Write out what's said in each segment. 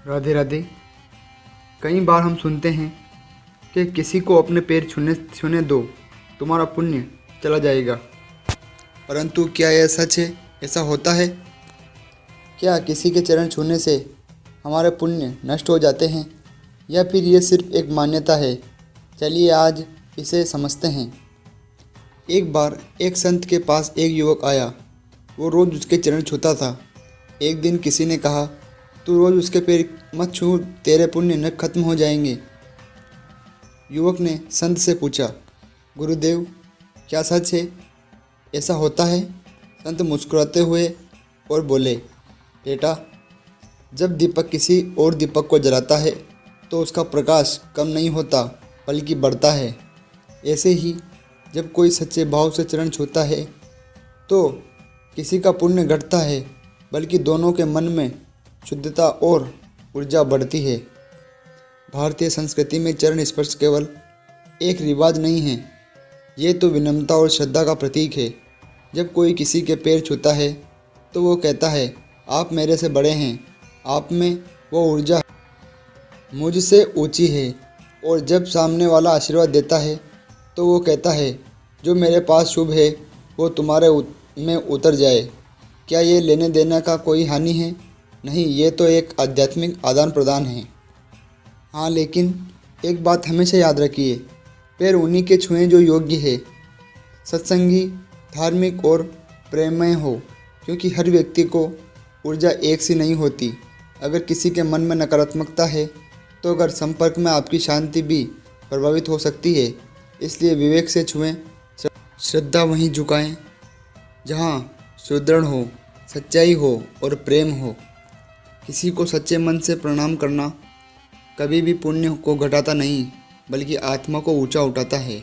राधे राधे। कई बार हम सुनते हैं कि किसी को अपने पैर छूने दो, तुम्हारा पुण्य चला जाएगा। परंतु क्या यह सच है? ऐसा होता है क्या? किसी के चरण छूने से हमारे पुण्य नष्ट हो जाते हैं या फिर ये सिर्फ एक मान्यता है? चलिए आज इसे समझते हैं। एक बार एक संत के पास एक युवक आया। वो रोज़ उसके चरण छूता था। एक दिन किसी ने कहा, तू रोज़ उसके पैर मत छू, तेरे पुण्य न खत्म हो जाएंगे। युवक ने संत से पूछा, गुरुदेव क्या सच है? ऐसा होता है? संत मुस्कुराते हुए और बोले, बेटा, जब दीपक किसी और दीपक को जलाता है तो उसका प्रकाश कम नहीं होता बल्कि बढ़ता है। ऐसे ही जब कोई सच्चे भाव से चरण छूता है तो किसी का पुण्य घटता है बल्कि दोनों के मन में शुद्धता और ऊर्जा बढ़ती है। भारतीय संस्कृति में चरण स्पर्श केवल एक रिवाज नहीं है, ये तो विनम्रता और श्रद्धा का प्रतीक है। जब कोई किसी के पैर छूता है तो वो कहता है, आप मेरे से बड़े हैं, आप में वो ऊर्जा मुझसे ऊंची है। और जब सामने वाला आशीर्वाद देता है तो वो कहता है, जो मेरे पास शुभ है वो तुम्हारे में उतर जाए। क्या ये लेने देने का कोई हानि है? नहीं, ये तो एक आध्यात्मिक आदान प्रदान है। हाँ, लेकिन एक बात हमेशा याद रखिए, पैर उन्हीं के छुएं जो योग्य है, सत्संगी, धार्मिक और प्रेममय हो, क्योंकि हर व्यक्ति को ऊर्जा एक सी नहीं होती। अगर किसी के मन में नकारात्मकता है तो अगर संपर्क में आपकी शांति भी प्रभावित हो सकती है। इसलिए विवेक से छुएं, श्रद्धा वहीं झुकाएं जहाँ सुदृढ़ हो, सच्चाई हो और प्रेम हो। किसी को सच्चे मन से प्रणाम करना कभी भी पुण्य को घटाता नहीं बल्कि आत्मा को ऊंचा उठाता है।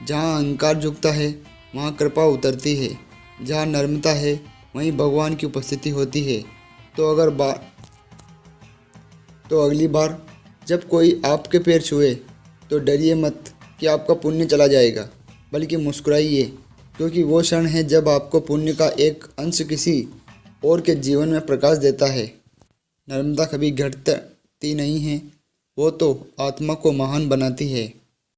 जहाँ अहंकार झुकता है वहाँ कृपा उतरती है, जहाँ नम्रता है वहीं भगवान की उपस्थिति होती है। तो अगली बार जब कोई आपके पैर छुए तो डरिए मत कि आपका पुण्य चला जाएगा, बल्कि मुस्कुराइए, क्योंकि वो क्षण है जब आपको पुण्य का एक अंश किसी और के जीवन में प्रकाश देता है। नर्मदा कभी घटती नहीं है, वो तो आत्मा को महान बनाती है।